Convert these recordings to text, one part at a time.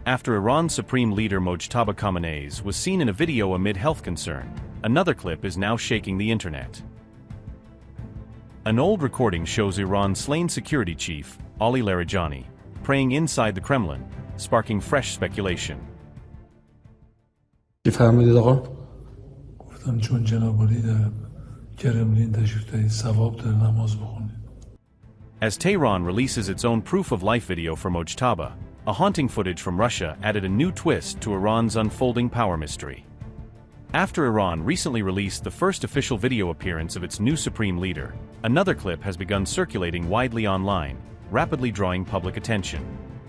after Iran's Supreme Leader Mojtaba Khamenei was seen in a video amid health concern. Another clip is now shaking the internet. An old recording shows Iran's slain security chief, Ali Larijani, praying inside the Kremlin, sparking fresh speculation. فرمودید آقا؟ گفتم چون جناب عالی در کرملین تشریف دارید ثواب داره نماز بخونید. As Tehran releases its own proof-of-life video for Mojtaba, a haunting footage from Russia added a new twist to Iran's unfolding power mystery. After Iran recently released the first official video appearance of its new supreme leader, another clip has begun circulating widely online, rapidly drawing public attention.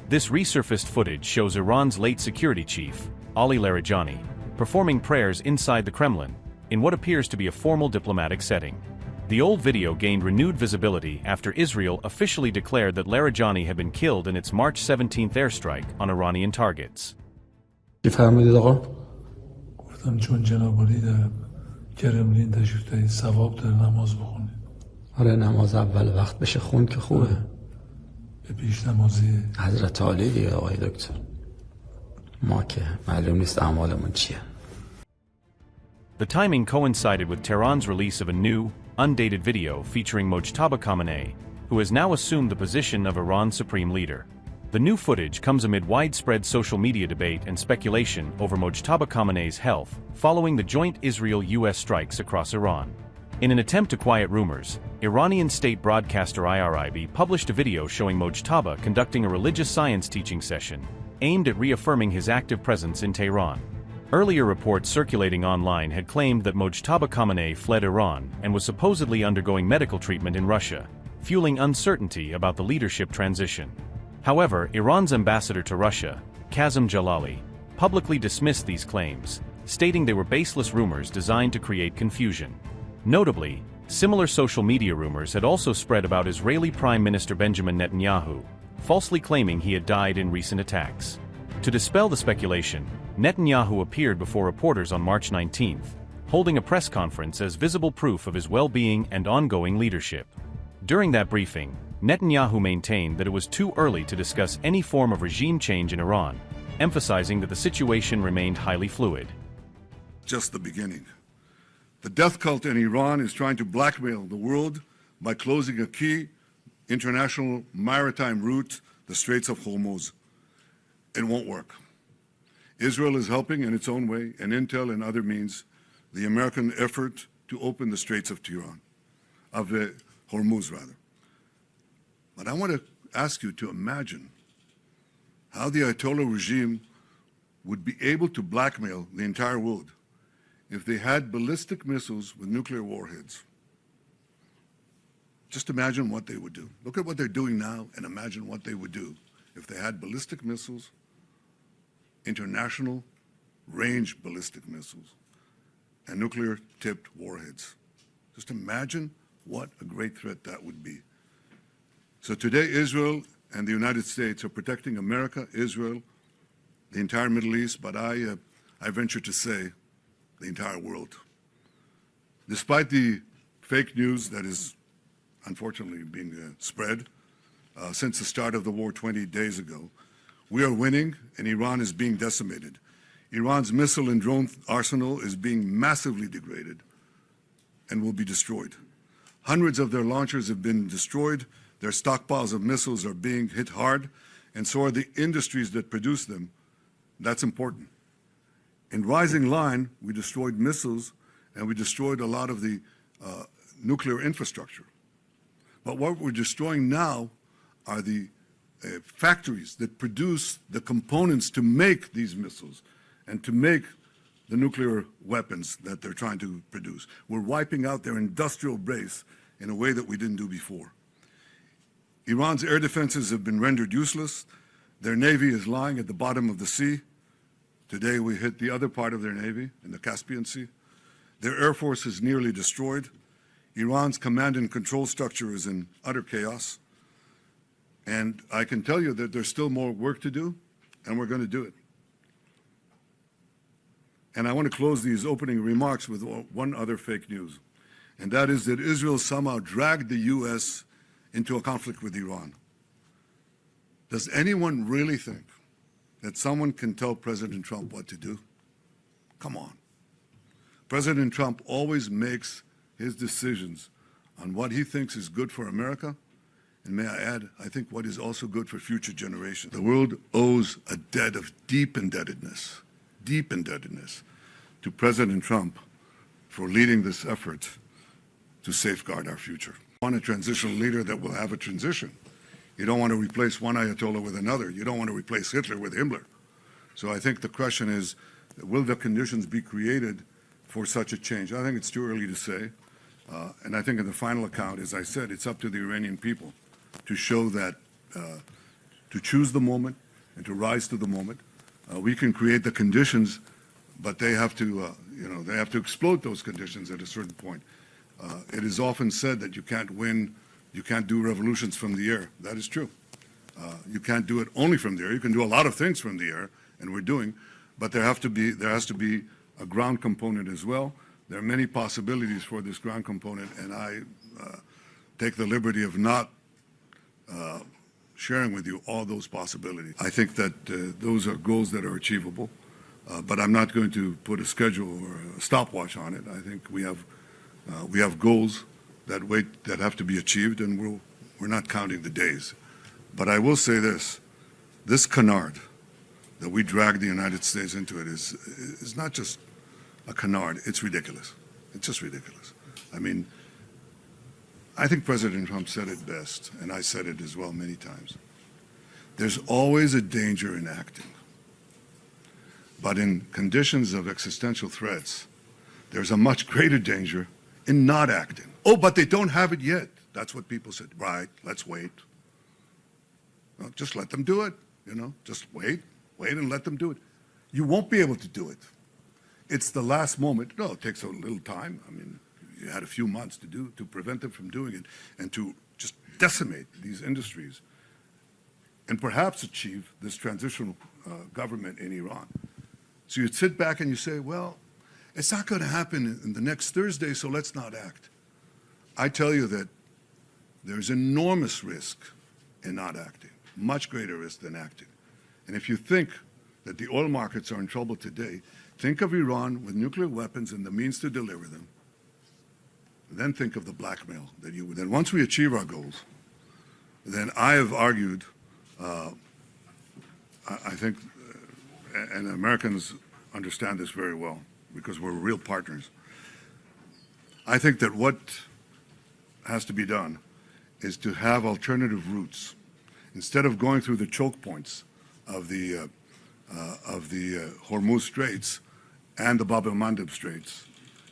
This resurfaced footage shows Iran's late security chief, Ali Larijani, performing prayers inside the Kremlin, in what appears to be a formal diplomatic setting. The old video gained renewed visibility after Israel officially declared that Larijani had been killed in its March 17th airstrike on Iranian targets. فرمودید آقا؟ گفتم چون جناب عالی در کرملین تشریف دارید ثواب داره نماز بخونید. آره نماز اول وقت بشه خون که خوبه. به پیش نمازی حضرت عالی دیگه آقای دکتر. ما که معلوم نیست اعمالمون چیه. The timing coincided with Tehran's release of a new, undated video featuring Mojtaba Khamenei, who has now assumed the position of Iran's supreme leader. The new footage comes amid widespread social media debate and speculation over Mojtaba Khamenei's health, following the joint Israel-US strikes across Iran. In an attempt to quiet rumors, Iranian state broadcaster IRIB published a video showing Mojtaba conducting a religious science teaching session, aimed at reaffirming his active presence in Tehran. Earlier reports circulating online had claimed that Mojtaba Khamenei fled Iran and was supposedly undergoing medical treatment in Russia, fueling uncertainty about the leadership transition. However, Iran's ambassador to Russia, Kazem Jalali, publicly dismissed these claims, stating they were baseless rumors designed to create confusion. Notably, similar social media rumors had also spread about Israeli Prime Minister Benjamin Netanyahu, falsely claiming he had died in recent attacks. To dispel the speculation, Netanyahu appeared before reporters on March 19th, holding a press conference as visible proof of his well-being and ongoing leadership. During that briefing, Netanyahu maintained that it was too early to discuss any form of regime change in Iran, emphasizing that the situation remained highly fluid. Just the beginning. The death cult in Iran is trying to blackmail the world by closing a key international maritime route, the Straits of Hormuz. It won't work. Israel is helping in its own way, and intel and other means, the American effort to open the Straits of Hormuz, rather. But I want to ask you to imagine how the Ayatollah regime would be able to blackmail the entire world if they had ballistic missiles with nuclear warheads. Just imagine what they would do. Look at what they're doing now and imagine what they would do if they had ballistic missiles, international range ballistic missiles, and nuclear-tipped warheads. Just imagine what a great threat that would be. So today, Israel and the United States are protecting America, Israel, the entire Middle East, but I venture to say the entire world. Despite the fake news that is unfortunately being spread since the start of the war 20 days ago, we are winning and Iran is being decimated. Iran's missile and drone arsenal is being massively degraded and will be destroyed. Hundreds of their launchers have been destroyed. Their stockpiles of missiles are being hit hard, and so are the industries that produce them. That's important. In Rising Line, we destroyed missiles and we destroyed a lot of the nuclear infrastructure. But what we're destroying now are the factories that produce the components to make these missiles and to make the nuclear weapons that they're trying to produce. We're wiping out their industrial base in a way that we didn't do before. Iran's air defenses have been rendered useless. Their navy is lying at the bottom of the sea. Today we hit the other part of their navy in the Caspian Sea. Their air force is nearly destroyed. Iran's command and control structure is in utter chaos. And I can tell you that there's still more work to do, and we're going to do it. And I want to close these opening remarks with one other fake news, and that is that Israel somehow dragged the U.S. into a conflict with Iran. Does anyone really think that someone can tell President Trump what to do? Come on. President Trump always makes his decisions on what he thinks is good for America, and may I add, I think what is also good for future generations. The world owes a debt of deep indebtedness to President Trump for leading this effort to safeguard our future. You want a transitional leader that will have a transition. You don't want to replace one Ayatollah with another. You don't want to replace Hitler with Himmler. So I think the question is, will the conditions be created for such a change? I think it's too early to say. And I think in the final account, as I said, it's up to the Iranian people to show that, to choose the moment and to rise to the moment. We can create the conditions, but they have to, they have to exploit those conditions at a certain point. It is often said that you can't do revolutions from the air. That is true. You can't do it only from the air. You can do a lot of things from the air, and we're doing, but there has to be a ground component as well. There are many possibilities for this ground component, and I take the liberty of not sharing with you all those possibilities. I think that those are goals that are achievable, but I'm not going to put a schedule or a stopwatch on it. I think we have goals that have to be achieved, and we're not counting the days. But I will say this canard that we drag the United States into it is not just a canard, it's ridiculous. It's just ridiculous. I mean, I think President Trump said it best, and I said it as well many times. There's always a danger in acting. But in conditions of existential threats, there's a much greater danger in not acting. Oh, but they don't have it yet. That's what people said. Right, let's wait. Well, just let them do it, just wait and let them do it. You won't be able to do it. It's the last moment. No, it takes a little time. I mean, you had a few months to prevent them from doing it and to just decimate these industries and perhaps achieve this transitional government in Iran. So you'd sit back and you say, well, it's not going to happen in the next Thursday, so let's not act. I tell you that there's enormous risk in not acting, much greater risk than acting. And if you think that the oil markets are in trouble today, think of Iran with nuclear weapons and the means to deliver them. Then think of the blackmail that then once we achieve our goals, then I have argued, I think, and Americans understand this very well because we're real partners. I think that what has to be done is to have alternative routes. Instead of going through the choke points of the Hormuz Straits and the Bab el-Mandeb Straits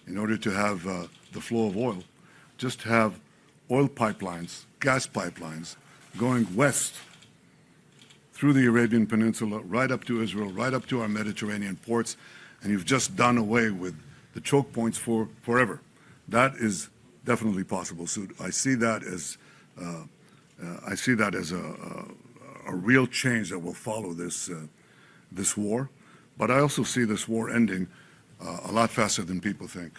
in order to have the flow of oil, just have oil pipelines, gas pipelines going west through the Arabian Peninsula, right up to Israel, right up to our Mediterranean ports, and you've just done away with the choke points for forever. That is definitely possible. So I see that as a real change that will follow this war. But I also see this war ending a lot faster than people think.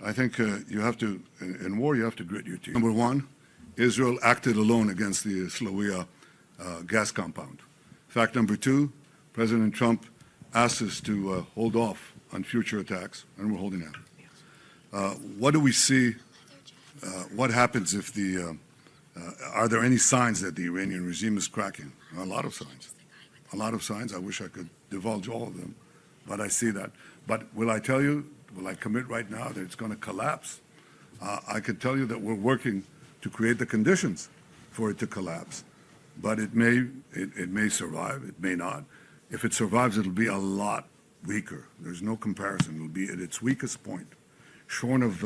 I think you have to, in war, you have to grit your teeth. Number one, Israel acted alone against the Slawiya gas compound. Fact number two, President Trump asked us to hold off on future attacks, and we're holding out. What do we see? What happens if are there any signs that the Iranian regime is cracking? A lot of signs. A lot of signs. I wish I could divulge all of them, but I see that. But will I tell you, will I commit right now that it's going to collapse? I could tell you that we're working to create the conditions for it to collapse. But it may survive, it may not. If it survives, it'll be a lot weaker. There's no comparison. It'll be at its weakest point, shorn of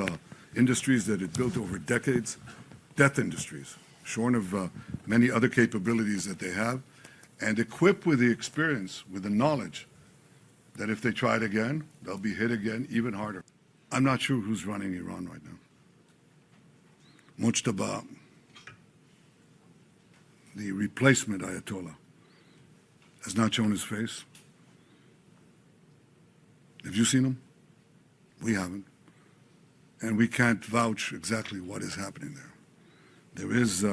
industries that it built over decades, death industries, shorn of many other capabilities that they have, and equipped with the experience, with the knowledge that if they try it again, they'll be hit again even harder. I'm not sure who's running Iran right now. Mojtaba, the replacement Ayatollah, has not shown his face. Have you seen him? We haven't. And we can't vouch exactly what is happening there. There is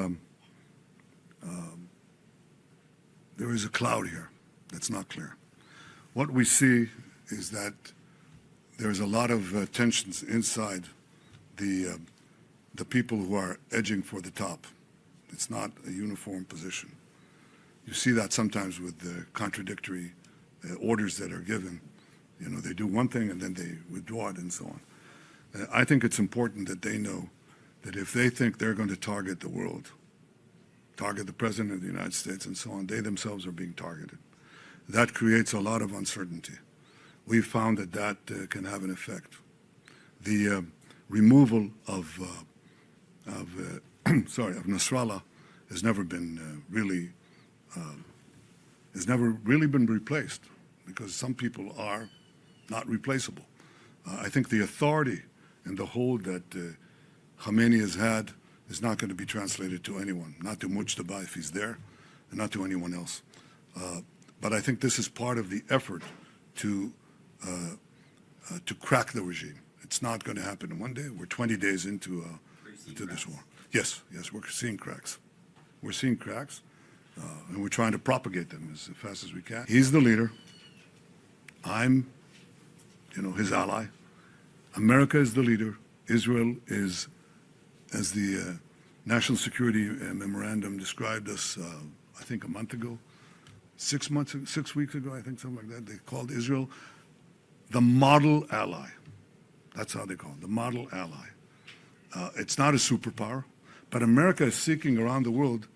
a cloud here That's not clear. What we see is that there's a lot of tensions inside the people who are edging for the top. It's not a uniform position. You see that sometimes with the contradictory orders that are given. You know, they do one thing and then they withdraw it and so on. I think it's important that they know that if they think they're going to target the world, target the President of the United States and so on, they themselves are being targeted. That creates a lot of uncertainty. We've found that that can have an effect. The removal of Nasrallah has never been really been replaced, because some people are not replaceable. I think the authority and the hold that Khamenei has had is not going to be translated to anyone, not to Mojtaba if he's there, and not to anyone else. But I think this is part of the effort to crack the regime. It's not going to happen in one day. We're 20 days into this war. Yes, we're seeing cracks. We're seeing cracks, and we're trying to propagate them as fast as we can. He's the leader. I'm, his ally. America is the leader. Israel is, as the National Security Memorandum described us, I think a month ago, 6 weeks ago, I think, something like that. They called Israel the model ally. That's how they call it, the model ally. It's not a superpower, but America is seeking around the world,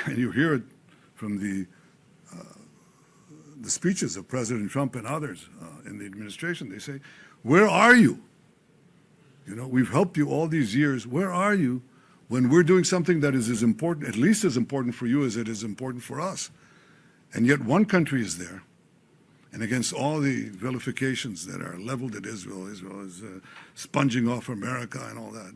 and you hear it from the speeches of President Trump and others in the administration. They say, where are you? We've helped you all these years. Where are you when we're doing something that is as important, at least as important for you as it is important for us? And yet one country is there, and against all the vilifications that are leveled at Israel, Israel is sponging off America and all that.